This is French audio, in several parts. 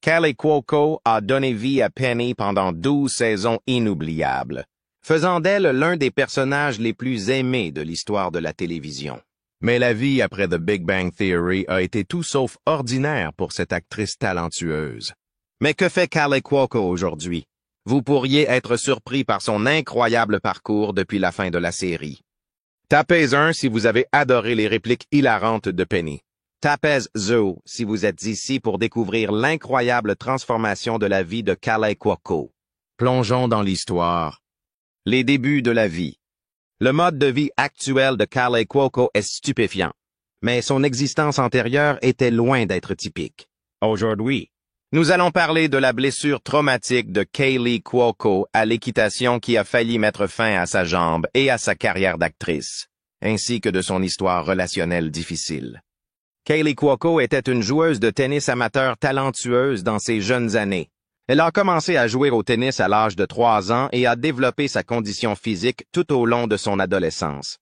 Kaley Cuoco a donné vie à Penny pendant 12 saisons inoubliables, faisant d'elle l'un des personnages les plus aimés de l'histoire de la télévision. Mais la vie après The Big Bang Theory a été tout sauf ordinaire pour cette actrice talentueuse. Mais que fait Kaley Cuoco aujourd'hui? Vous pourriez être surpris par son incroyable parcours depuis la fin de la série. Tapez 1 si vous avez adoré les répliques hilarantes de Penny. Tapez 2 si vous êtes ici pour découvrir l'incroyable transformation de la vie de Kaley Cuoco. Plongeons dans l'histoire. Les débuts de la vie. Le mode de vie actuel de Kaley Cuoco est stupéfiant, mais son existence antérieure était loin d'être typique. Aujourd'hui, nous allons parler de la blessure traumatique de Kaley Cuoco à l'équitation qui a failli mettre fin à sa jambe et à sa carrière d'actrice, ainsi que de son histoire relationnelle difficile. Kaley Cuoco était une joueuse de tennis amateur talentueuse dans ses jeunes années. Elle a commencé à jouer au tennis à l'âge de 3 ans et a développé sa condition physique tout au long de son adolescence.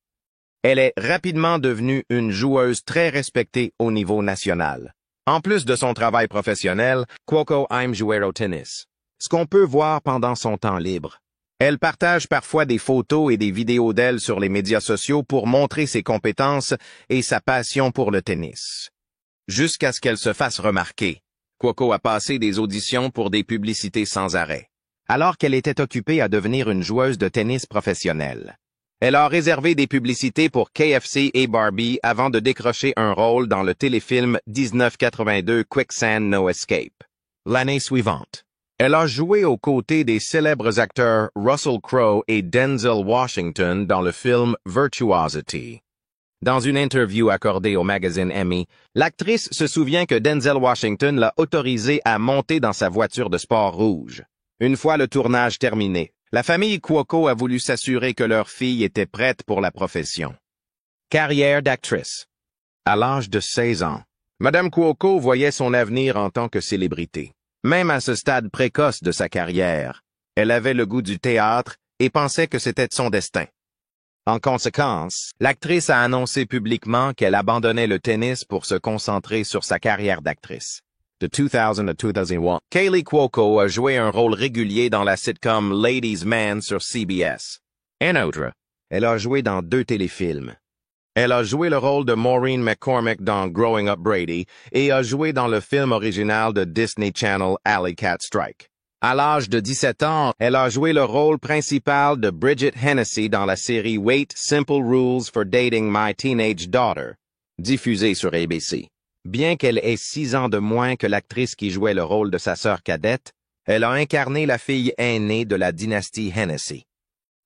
Elle est rapidement devenue une joueuse très respectée au niveau national. En plus de son travail professionnel, Cuoco aime jouer au tennis, ce qu'on peut voir pendant son temps libre. Elle partage parfois des photos et des vidéos d'elle sur les médias sociaux pour montrer ses compétences et sa passion pour le tennis. Jusqu'à ce qu'elle se fasse remarquer, Cuoco a passé des auditions pour des publicités sans arrêt, alors qu'elle était occupée à devenir une joueuse de tennis professionnelle. Elle a réservé des publicités pour KFC et Barbie avant de décrocher un rôle dans le téléfilm 1982 Quicksand No Escape. L'année suivante, elle a joué aux côtés des célèbres acteurs Russell Crowe et Denzel Washington dans le film Virtuosity. Dans une interview accordée au magazine Emmy, l'actrice se souvient que Denzel Washington l'a autorisée à monter dans sa voiture de sport rouge. Une fois le tournage terminé, la famille Cuoco a voulu s'assurer que leur fille était prête pour la profession. Carrière d'actrice. À l'âge de 16 ans, Madame Cuoco voyait son avenir en tant que célébrité. Même à ce stade précoce de sa carrière, elle avait le goût du théâtre et pensait que c'était son destin. En conséquence, l'actrice a annoncé publiquement qu'elle abandonnait le tennis pour se concentrer sur sa carrière d'actrice. De 2000 à 2001, Kaley Cuoco a joué un rôle régulier dans la sitcom Ladies' Man sur CBS. En outre, elle a joué dans 2 téléfilms. Elle a joué le rôle de Maureen McCormick dans Growing Up Brady et a joué dans le film original de Disney Channel Alley Cat Strike. À l'âge de 17 ans, elle a joué le rôle principal de Bridget Hennessy dans la série Wait, Simple Rules for Dating My Teenage Daughter, diffusée sur ABC. Bien qu'elle ait 6 ans de moins que l'actrice qui jouait le rôle de sa sœur cadette, elle a incarné la fille aînée de la dynastie Hennessy.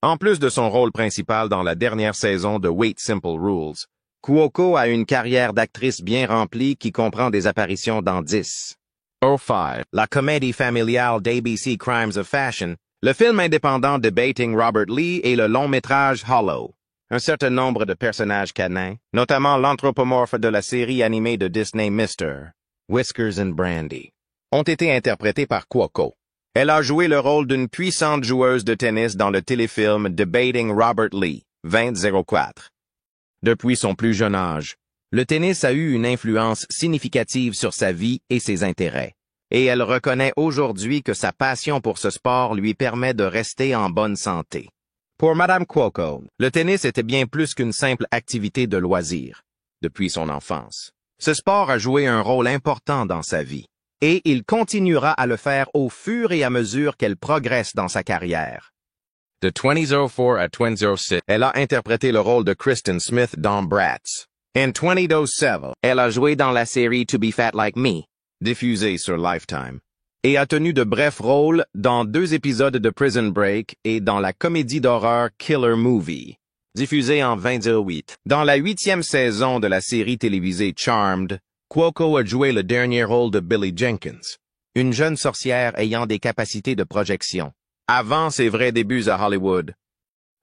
En plus de son rôle principal dans la dernière saison de Wait, Simple Rules, Cuoco a une carrière d'actrice bien remplie qui comprend des apparitions dans 10. O5, la comédie familiale d'ABC Crimes of Fashion, le film indépendant Debating Robert Lee et le long-métrage Hollow. Un certain nombre de personnages canins, notamment l'anthropomorphe de la série animée de Disney Mr. Whiskers and Brandy, ont été interprétés par Cuoco. Elle a joué le rôle d'une puissante joueuse de tennis dans le téléfilm Debating Robert Lee, 2004. Depuis son plus jeune âge, le tennis a eu une influence significative sur sa vie et ses intérêts, et elle reconnaît aujourd'hui que sa passion pour ce sport lui permet de rester en bonne santé. Pour Madame Cuoco, le tennis était bien plus qu'une simple activité de loisir, depuis son enfance. Ce sport a joué un rôle important dans sa vie, et il continuera à le faire au fur et à mesure qu'elle progresse dans sa carrière. De 2004 à 2006, elle a interprété le rôle de Kristen Smith dans Bratz. En 2007, elle a joué dans la série To Be Fat Like Me, diffusée sur Lifetime, et a tenu de brefs rôles dans 2 épisodes de Prison Break et dans la comédie d'horreur Killer Movie, diffusée en 2008. Dans la 8e saison de la série télévisée Charmed, Cuoco a joué le dernier rôle de Billie Jenkins, une jeune sorcière ayant des capacités de projection, avant ses vrais débuts à Hollywood.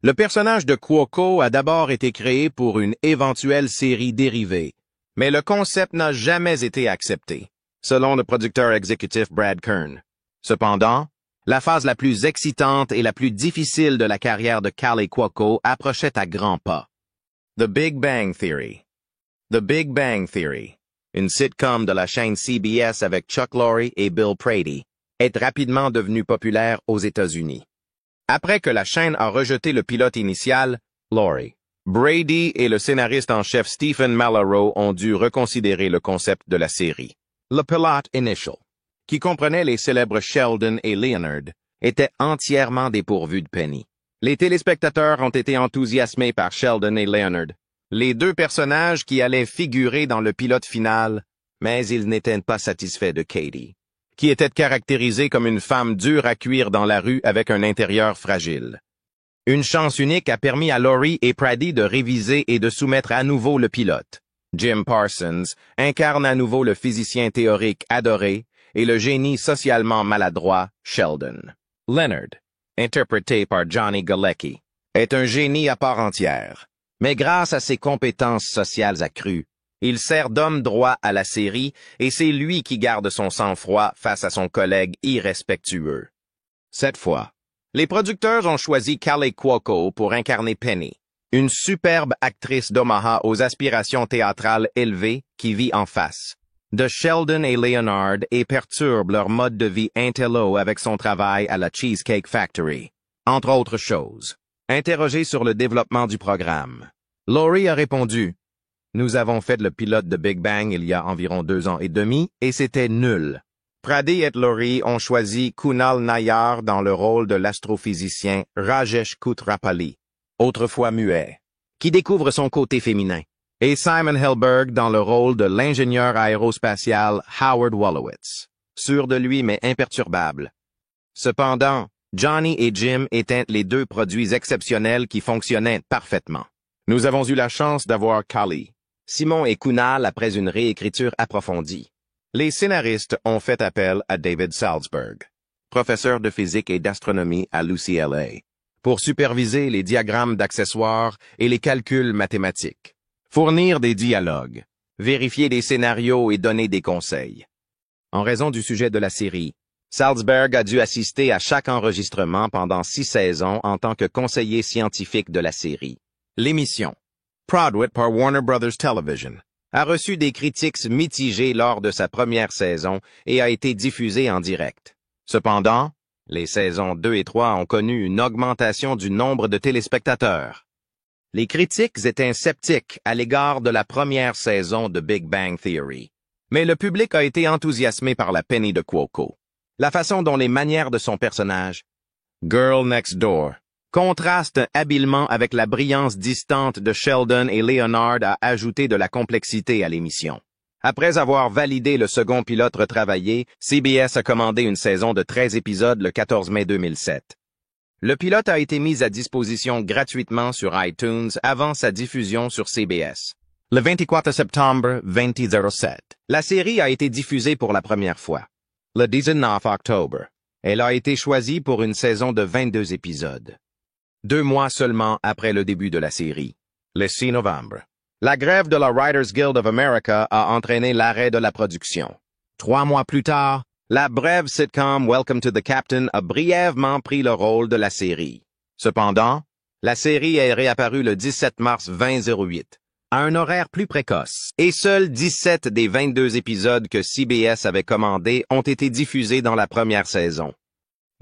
Le personnage de Cuoco a d'abord été créé pour une éventuelle série dérivée, mais le concept n'a jamais été accepté, selon le producteur exécutif Brad Kern. Cependant, la phase la plus excitante et la plus difficile de la carrière de Kaley Cuoco approchait à grands pas. The Big Bang Theory. The Big Bang Theory. une sitcom de la chaîne CBS avec Chuck Lorre et Bill Prady, est rapidement devenue populaire aux États-Unis. Après que la chaîne a rejeté le pilote initial, Lorre, Brady et le scénariste en chef Stephen Malaro ont dû reconsidérer le concept de la série. Le pilote initial, qui comprenait les célèbres Sheldon et Leonard, était entièrement dépourvu de Penny. Les téléspectateurs ont été enthousiasmés par Sheldon et Leonard, les deux personnages qui allaient figurer dans le pilote final, mais ils n'étaient pas satisfaits de Katie, qui était caractérisée comme une femme dure à cuire dans la rue avec un intérieur fragile. Une chance unique a permis à Lorre et Prady de réviser et de soumettre à nouveau le pilote. Jim Parsons incarne à nouveau le physicien théorique adoré et le génie socialement maladroit Sheldon. Leonard, interprété par Johnny Galecki, est un génie à part entière, mais grâce à ses compétences sociales accrues, il sert d'homme droit à la série et c'est lui qui garde son sang-froid face à son collègue irrespectueux. Cette fois, les producteurs ont choisi Kaley Cuoco pour incarner Penny, une superbe actrice d'Omaha aux aspirations théâtrales élevées qui vit en face de Sheldon et Leonard et perturbe leur mode de vie intello avec son travail à la Cheesecake Factory, entre autres choses. Interrogé sur le développement du programme, Lorre a répondu « Nous avons fait le pilote de Big Bang il y a environ 2 ans et demi et c'était nul. » Prady et Lorre ont choisi Kunal Nayyar dans le rôle de l'astrophysicien Rajesh Kutrapali, autrefois muet, qui découvre son côté féminin, et Simon Helberg dans le rôle de l'ingénieur aérospatial Howard Wolowitz, sûr de lui mais imperturbable. Cependant, Johnny et Jim étaient les deux produits exceptionnels qui fonctionnaient parfaitement. Nous avons eu la chance d'avoir Kaley, Simon et Kunal après une réécriture approfondie. Les scénaristes ont fait appel à David Salzberg, professeur de physique et d'astronomie à l'UCLA, pour superviser les diagrammes d'accessoires et les calculs mathématiques, fournir des dialogues, vérifier des scénarios et donner des conseils. En raison du sujet de la série, Salzberg a dû assister à chaque enregistrement pendant 6 saisons en tant que conseiller scientifique de la série. L'émission, produite par Warner Brothers Television, a reçu des critiques mitigées lors de sa première saison et a été diffusée en direct. Cependant, les saisons 2 et 3 ont connu une augmentation du nombre de téléspectateurs. Les critiques étaient sceptiques à l'égard de la première saison de Big Bang Theory, mais le public a été enthousiasmé par la Penny de Cuoco. La façon dont les manières de son personnage, Girl Next Door, contraste habilement avec la brillance distante de Sheldon et Leonard a ajouté de la complexité à l'émission. Après avoir validé le second pilote retravaillé, CBS a commandé une saison de 13 épisodes le 14 mai 2007. Le pilote a été mis à disposition gratuitement sur iTunes avant sa diffusion sur CBS. Le 24 septembre 2007, la série a été diffusée pour la première fois. Le 19 octobre, elle a été choisie pour une saison de 22 épisodes. 2 mois seulement après le début de la série, le 6 novembre, la grève de la Writers Guild of America a entraîné l'arrêt de la production. 3 mois plus tard, la brève sitcom Welcome to the Captain a brièvement pris le rôle de la série. Cependant, la série est réapparue le 17 mars 2008, à un horaire plus précoce, et seuls 17 des 22 épisodes que CBS avait commandés ont été diffusés dans la première saison.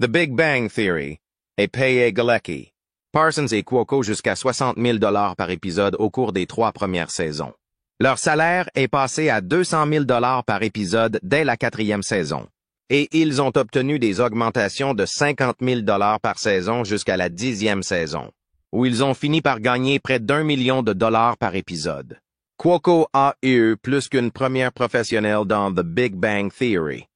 The Big Bang Theory et payé Galecki, Parsons et Cuoco jusqu'à 60 000 $ par épisode au cours des 3 premières saisons. Leur salaire est passé à 200 000 $ par épisode dès la 4e saison. Et ils ont obtenu des augmentations de 50 000 $ par saison jusqu'à la 10e saison, où ils ont fini par gagner près d'1 million de dollars par épisode. Cuoco a eu plus qu'une première professionnelle dans The Big Bang Theory.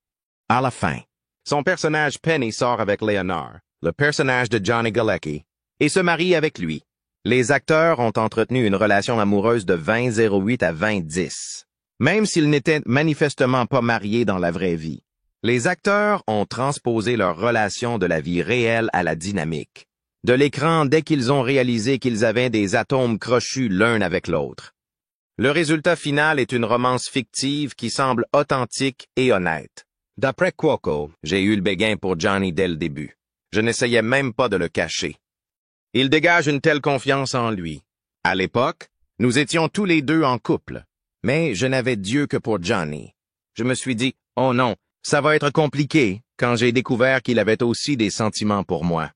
À la fin, son personnage Penny sort avec Leonard, le personnage de Johnny Galecki, et se marie avec lui. Les acteurs ont entretenu une relation amoureuse de 2008 à 2010, même s'ils n'étaient manifestement pas mariés dans la vraie vie. Les acteurs ont transposé leur relation de la vie réelle à la dynamique, de l'écran dès qu'ils ont réalisé qu'ils avaient des atomes crochus l'un avec l'autre. Le résultat final est une romance fictive qui semble authentique et honnête. D'après Cuoco, j'ai eu le béguin pour Johnny dès le début. Je n'essayais même pas de le cacher. Il dégage une telle confiance en lui. À l'époque, nous étions tous les deux en couple. Mais je n'avais Dieu que pour Johnny. Je me suis dit, oh non, ça va être compliqué, quand j'ai découvert qu'il avait aussi des sentiments pour moi.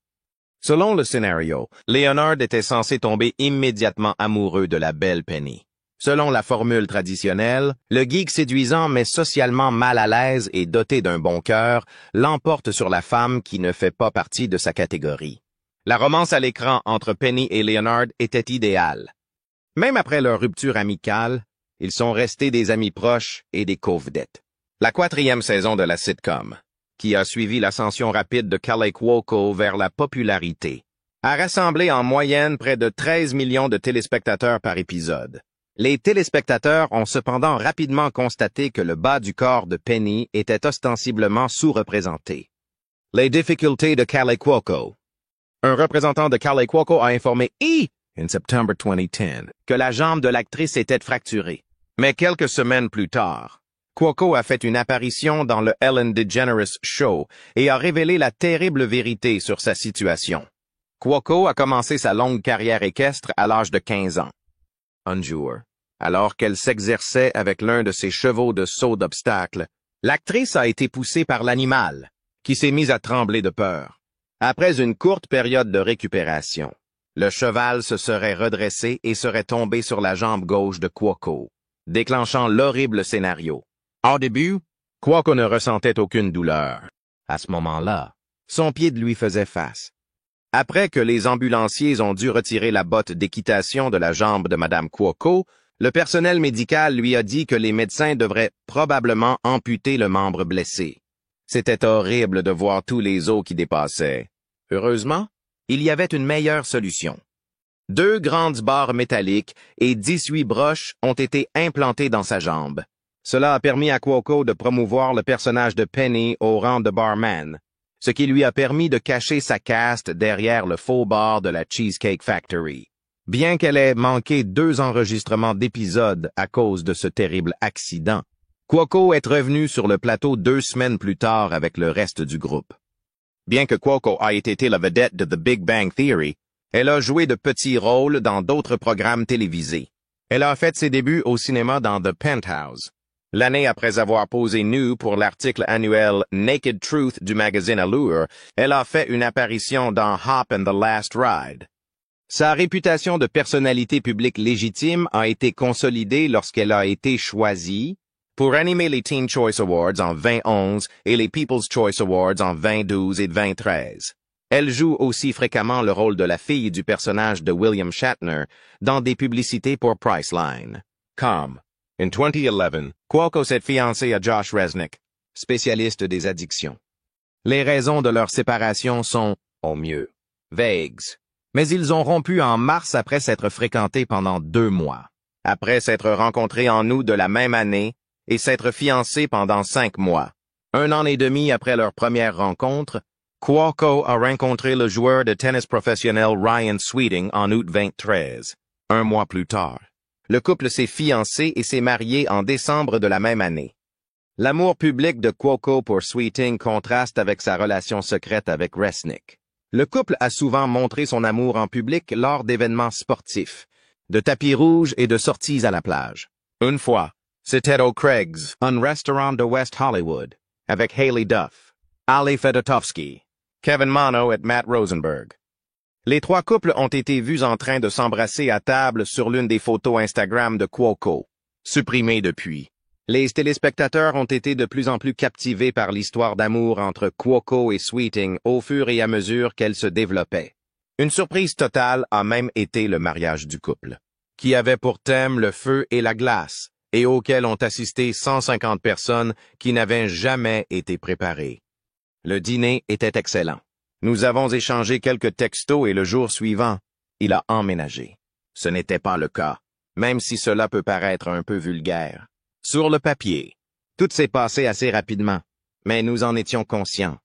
Selon le scénario, Leonard était censé tomber immédiatement amoureux de la belle Penny. Selon la formule traditionnelle, le geek séduisant mais socialement mal à l'aise et doté d'un bon cœur l'emporte sur la femme qui ne fait pas partie de sa catégorie. La romance à l'écran entre Penny et Leonard était idéale. Même après leur rupture amicale, ils sont restés des amis proches et des co-vedettes. La 4e saison de la sitcom, qui a suivi l'ascension rapide de Kaley Cuoco vers la popularité, a rassemblé en moyenne près de 13 millions de téléspectateurs par épisode. Les téléspectateurs ont cependant rapidement constaté que le bas du corps de Penny était ostensiblement sous-représenté. Les difficultés de Kaley Cuoco. Un représentant de Kaley Cuoco a informé E! in September 2010 que la jambe de l'actrice était fracturée. Mais quelques semaines plus tard, Cuoco a fait une apparition dans le Ellen DeGeneres Show et a révélé la terrible vérité sur sa situation. Cuoco a commencé sa longue carrière équestre à l'âge de 15 ans. Un jour, alors qu'elle s'exerçait avec l'un de ses chevaux de saut d'obstacle, l'actrice a été poussée par l'animal, qui s'est mis à trembler de peur. Après une courte période de récupération, le cheval se serait redressé et serait tombé sur la jambe gauche de Cuoco, déclenchant l'horrible scénario. Au début, Cuoco ne ressentait aucune douleur. À ce moment-là, son pied lui faisait face. Après que les ambulanciers ont dû retirer la botte d'équitation de la jambe de Madame Cuoco, le personnel médical lui a dit que les médecins devraient probablement amputer le membre blessé. C'était horrible de voir tous les os qui dépassaient. Heureusement, il y avait une meilleure solution. 2 grandes barres métalliques et 18 broches ont été implantées dans sa jambe. Cela a permis à Cuoco de promouvoir le personnage de Penny au rang de barman, ce qui lui a permis de cacher sa caste derrière le faux bar de la Cheesecake Factory. Bien qu'elle ait manqué 2 enregistrements d'épisodes à cause de ce terrible accident, Cuoco est revenu sur le plateau 2 semaines plus tard avec le reste du groupe. Bien que Cuoco ait été la vedette de The Big Bang Theory, elle a joué de petits rôles dans d'autres programmes télévisés. Elle a fait ses débuts au cinéma dans The Penthouse. L'année après avoir posé nue pour l'article annuel Naked Truth du magazine Allure, elle a fait une apparition dans Hop and the Last Ride. Sa réputation de personnalité publique légitime a été consolidée lorsqu'elle a été choisie pour animer les Teen Choice Awards en 2011 et les People's Choice Awards en 2012 et 2013. Elle joue aussi fréquemment le rôle de la fille du personnage de William Shatner dans des publicités pour Priceline. Comme in 2011, Cuoco s'est fiancé à Josh Resnick, spécialiste des addictions. Les raisons de leur séparation sont, au mieux, vagues. Mais ils ont rompu en mars après s'être fréquentés pendant 2 mois, après s'être rencontrés en août de la même année et s'être fiancés pendant 5 mois. 1 an et demi après leur première rencontre, Cuoco a rencontré le joueur de tennis professionnel Ryan Sweeting en août 2013. 1 mois plus tard, le couple s'est fiancé et s'est marié en décembre de la même année. L'amour public de Cuoco pour Sweeting contraste avec sa relation secrète avec Resnick. Le couple a souvent montré son amour en public lors d'événements sportifs, de tapis rouges et de sorties à la plage. Une fois, c'était au Craig's, un restaurant de West Hollywood, avec Hailey Duff, Ali Fedotowsky, Kevin Mano et Matt Rosenberg. Les 3 couples ont été vus en train de s'embrasser à table sur l'une des photos Instagram de Cuoco, supprimée depuis. Les téléspectateurs ont été de plus en plus captivés par l'histoire d'amour entre Cuoco et Sweeting au fur et à mesure qu'elle se développait. Une surprise totale a même été le mariage du couple, qui avait pour thème le feu et la glace, et auquel ont assisté 150 personnes qui n'avaient jamais été préparées. Le dîner était excellent. Nous avons échangé quelques textos et le jour suivant, il a emménagé. Ce n'était pas le cas, même si cela peut paraître un peu vulgaire. Sur le papier, tout s'est passé assez rapidement, mais nous en étions conscients.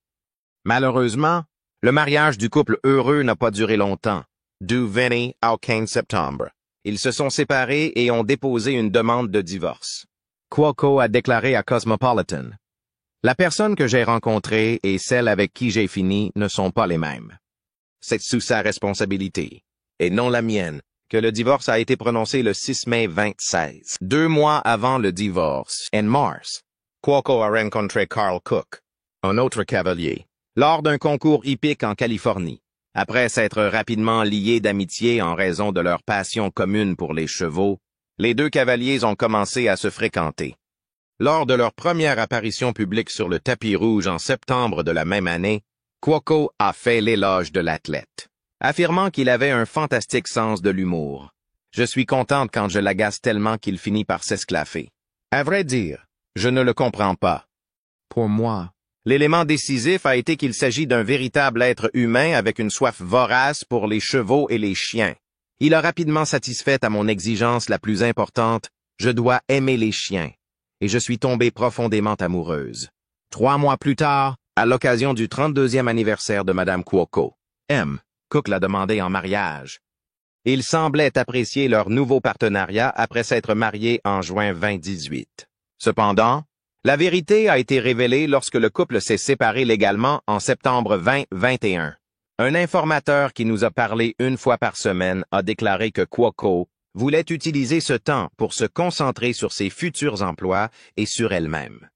Malheureusement, le mariage du couple heureux n'a pas duré longtemps, du 20 au 15 septembre. Ils se sont séparés et ont déposé une demande de divorce. Cuoco a déclaré à Cosmopolitan: « La personne que j'ai rencontrée et celle avec qui j'ai fini ne sont pas les mêmes. C'est sous sa responsabilité, et non la mienne, que le divorce a été prononcé le 6 mai 2016. 2 mois avant le divorce, en mars, Cuoco a rencontré Carl Cook, un autre cavalier, lors d'un concours hippique en Californie. Après s'être rapidement liés d'amitié en raison de leur passion commune pour les chevaux, les deux cavaliers ont commencé à se fréquenter. Lors de leur première apparition publique sur le tapis rouge en septembre de la même année, Cuoco a fait l'éloge de l'athlète, affirmant qu'il avait un fantastique sens de l'humour. Je suis contente quand je l'agace tellement qu'il finit par s'esclaffer. À vrai dire, je ne le comprends pas. Pour moi, l'élément décisif a été qu'il s'agit d'un véritable être humain avec une soif vorace pour les chevaux et les chiens. Il a rapidement satisfait à mon exigence la plus importante, je dois aimer les chiens. Et je suis tombée profondément amoureuse. 3 mois plus tard, à l'occasion du 32e anniversaire de Madame Cuoco, Cook l'a demandé en mariage. Ils semblaient apprécier leur nouveau partenariat après s'être mariés en juin 2018. Cependant, la vérité a été révélée lorsque le couple s'est séparé légalement en septembre 2021. Un informateur qui nous a parlé une fois par semaine a déclaré que Cuoco voulait utiliser ce temps pour se concentrer sur ses futurs emplois et sur elle-même.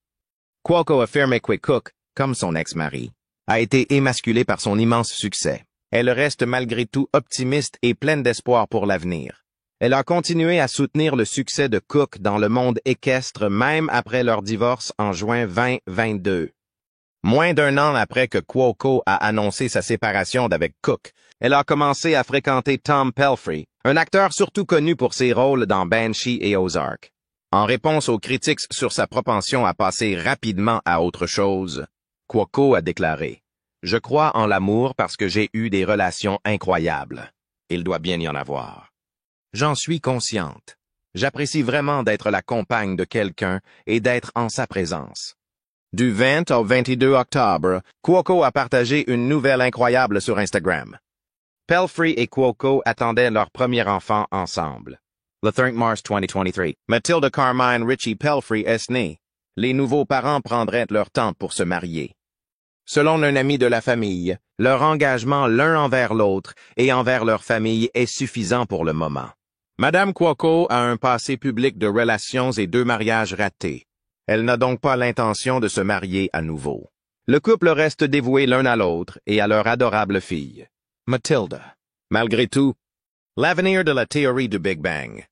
Cuoco affirmait que Cook, comme son ex-mari, a été émasculé par son immense succès. Elle reste malgré tout optimiste et pleine d'espoir pour l'avenir. Elle a continué à soutenir le succès de Cook dans le monde équestre même après leur divorce en juin 2022. Moins d'1 an après que Cuoco a annoncé sa séparation d'avec Cook, elle a commencé à fréquenter Tom Pelphrey, un acteur surtout connu pour ses rôles dans Banshee et Ozark. En réponse aux critiques sur sa propension à passer rapidement à autre chose, Cuoco a déclaré « Je crois en l'amour parce que j'ai eu des relations incroyables. Il doit bien y en avoir. J'en suis consciente. J'apprécie vraiment d'être la compagne de quelqu'un et d'être en sa présence. » Du 20 au 22 octobre, Cuoco a partagé une nouvelle incroyable sur Instagram. Pelphrey et Cuoco attendaient leur premier enfant ensemble. Le 30 mars 2023, Matilda Carmine Ritchie Pelphrey est née. Les nouveaux parents prendraient leur temps pour se marier. Selon un ami de la famille, leur engagement l'un envers l'autre et envers leur famille est suffisant pour le moment. Madame Cuoco a un passé public de relations et 2 mariages ratés. Elle n'a donc pas l'intention de se marier à nouveau. Le couple reste dévoué l'un à l'autre et à leur adorable fille, Matilda. Malgré tout, l'avenir de la théorie du Big Bang.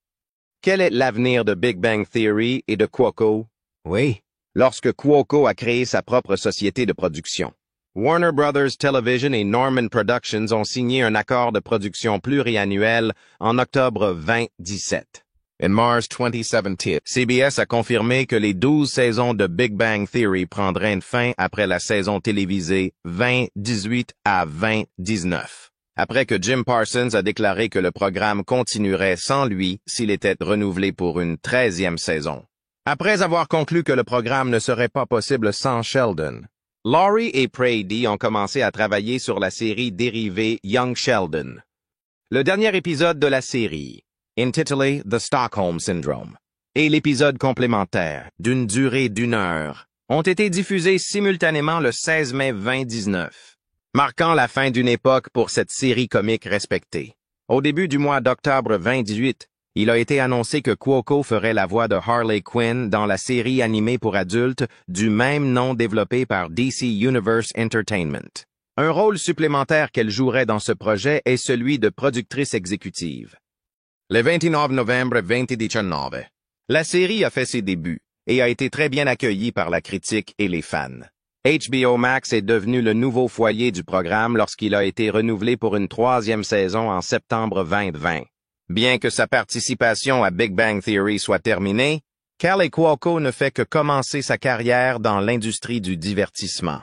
Quel est l'avenir de Big Bang Theory et de Cuoco? Oui, lorsque Cuoco a créé sa propre société de production. Warner Brothers Television et Norman Productions ont signé un accord de production pluriannuel en octobre 2017. En mars 2017, CBS a confirmé que les 12 saisons de Big Bang Theory prendraient une fin après la saison télévisée 2018 à 2019. Après que Jim Parsons a déclaré que le programme continuerait sans lui s'il était renouvelé pour une 13e saison. Après avoir conclu que le programme ne serait pas possible sans Sheldon, Laurie et Brady ont commencé à travailler sur la série dérivée Young Sheldon. Le dernier épisode de la série, intitulé The Stockholm Syndrome, et l'épisode complémentaire, d'une durée d'1 heure, ont été diffusés simultanément le 16 mai 2019, marquant la fin d'une époque pour cette série comique respectée. Au début du mois d'octobre 2018, il a été annoncé que Cuoco ferait la voix de Harley Quinn dans la série animée pour adultes du même nom développée par DC Universe Entertainment. Un rôle supplémentaire qu'elle jouerait dans ce projet est celui de productrice exécutive. Le 29 novembre 2019, la série a fait ses débuts et a été très bien accueillie par la critique et les fans. HBO Max est devenu le nouveau foyer du programme lorsqu'il a été renouvelé pour une 3e saison en septembre 2020. Bien que sa participation à Big Bang Theory soit terminée, Kaley Cuoco ne fait que commencer sa carrière dans l'industrie du divertissement.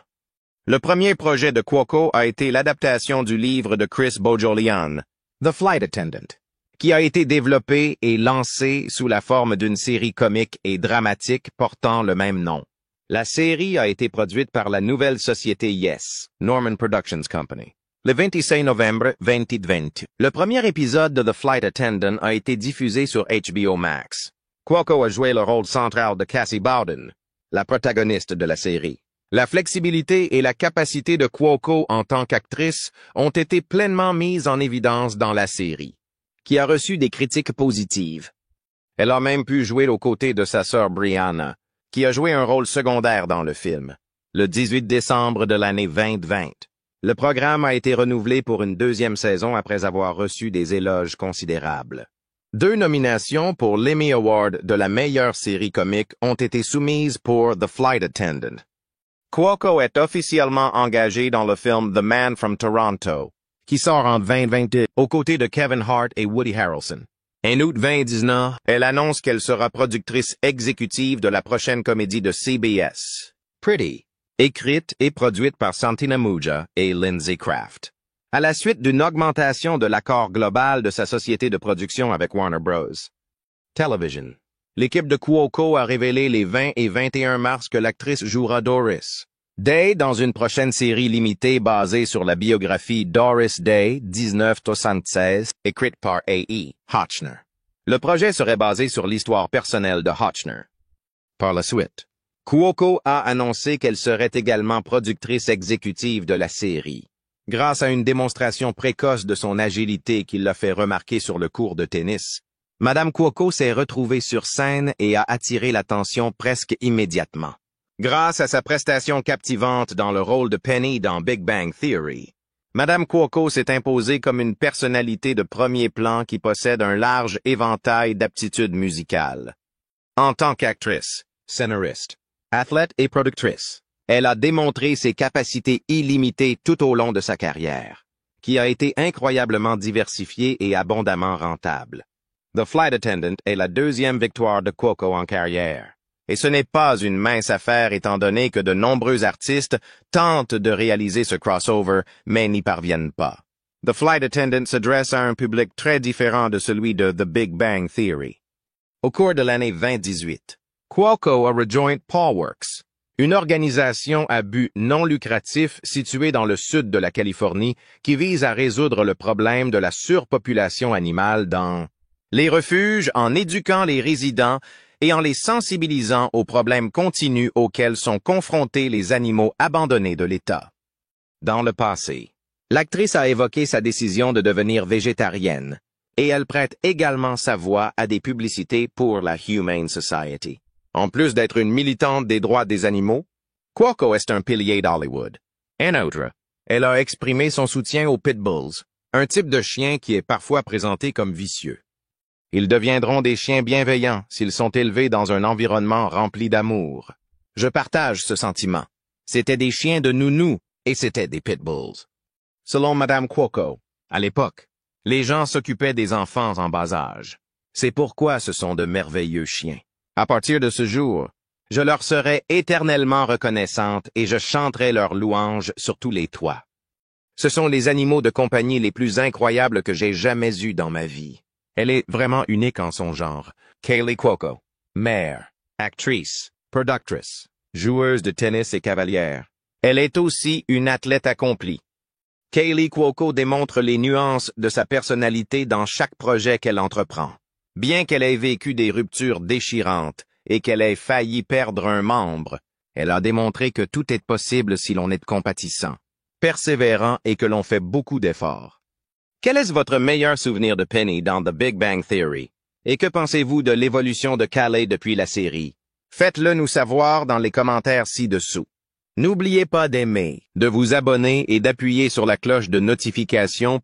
Le premier projet de Cuoco a été l'adaptation du livre de Chris Bohjalian, The Flight Attendant, qui a été développé et lancé sous la forme d'une série comique et dramatique portant le même nom. La série a été produite par la nouvelle société Yes, Norman Productions Company. Le 26 novembre 2020, le premier épisode de The Flight Attendant a été diffusé sur HBO Max. Cuoco a joué le rôle central de Cassie Bowden, la protagoniste de la série. La flexibilité et la capacité de Cuoco en tant qu'actrice ont été pleinement mises en évidence dans la série. qui a reçu des critiques positives. Elle a même pu jouer aux côtés de sa sœur Brianna, qui a joué un rôle secondaire dans le film. Le 18 décembre de l'année 2020, le programme a été renouvelé pour une deuxième saison après avoir reçu des éloges considérables. 2 nominations pour l'Emmy Award de la meilleure série comique ont été soumises pour The Flight Attendant. Cuoco est officiellement engagé dans le film The Man from Toronto, qui sort en 2022 aux côtés de Kevin Hart et Woody Harrelson. En août 2019, elle annonce qu'elle sera productrice exécutive de la prochaine comédie de CBS, Pretty, écrite et produite par Santina Muja et Lindsay Kraft. À la suite d'une augmentation de l'accord global de sa société de production avec Warner Bros. Television. L'équipe de Cuoco a révélé les 20 et 21 mars que l'actrice jouera Doris Day dans une prochaine série limitée basée sur la biographie Doris Day 1976, écrite par A.E. Hotchner. Le projet serait basé sur l'histoire personnelle de Hotchner. Par la suite, Cuoco a annoncé qu'elle serait également productrice exécutive de la série. Grâce à une démonstration précoce de son agilité qui l'a fait remarquer sur le court de tennis, Madame Cuoco s'est retrouvée sur scène et a attiré l'attention presque immédiatement. Grâce à sa prestation captivante dans le rôle de Penny dans Big Bang Theory, Madame Cuoco s'est imposée comme une personnalité de premier plan qui possède un large éventail d'aptitudes musicales. En tant qu'actrice, scénariste, athlète et productrice, elle a démontré ses capacités illimitées tout au long de sa carrière, qui a été incroyablement diversifiée et abondamment rentable. The Flight Attendant est la 2e victoire de Cuoco en carrière. Et ce n'est pas une mince affaire étant donné que de nombreux artistes tentent de réaliser ce crossover, mais n'y parviennent pas. The Flight Attendant s'adresse à un public très différent de celui de The Big Bang Theory. Au cours de l'année 2018, Cuoco a rejoint PawWorks, une organisation à but non lucratif située dans le sud de la Californie qui vise à résoudre le problème de la surpopulation animale dans les refuges en éduquant les résidents et en les sensibilisant aux problèmes continus auxquels sont confrontés les animaux abandonnés de l'État. Dans le passé, l'actrice a évoqué sa décision de devenir végétarienne, et elle prête également sa voix à des publicités pour la Humane Society. En plus d'être une militante des droits des animaux, Cuoco est un pilier d'Hollywood. En outre, elle a exprimé son soutien aux pit bulls, un type de chien qui est parfois présenté comme vicieux. Ils deviendront des chiens bienveillants s'ils sont élevés dans un environnement rempli d'amour. Je partage ce sentiment. C'étaient des chiens de nounou et c'étaient des pit bulls. Selon Madame Cuoco, à l'époque, les gens s'occupaient des enfants en bas âge. C'est pourquoi ce sont de merveilleux chiens. À partir de ce jour, je leur serai éternellement reconnaissante et je chanterai leurs louanges sur tous les toits. Ce sont les animaux de compagnie les plus incroyables que j'ai jamais eus dans ma vie. Elle est vraiment unique en son genre. Kaley Cuoco, mère, actrice, productrice, joueuse de tennis et cavalière. Elle est aussi une athlète accomplie. Kaley Cuoco démontre les nuances de sa personnalité dans chaque projet qu'elle entreprend. Bien qu'elle ait vécu des ruptures déchirantes et qu'elle ait failli perdre un membre, elle a démontré que tout est possible si l'on est compatissant, persévérant et que l'on fait beaucoup d'efforts. Quel est votre meilleur souvenir de Penny dans The Big Bang Theory? Et que pensez-vous de l'évolution de Kaley depuis la série? Faites-le nous savoir dans les commentaires ci-dessous. N'oubliez pas d'aimer, de vous abonner et d'appuyer sur la cloche de notification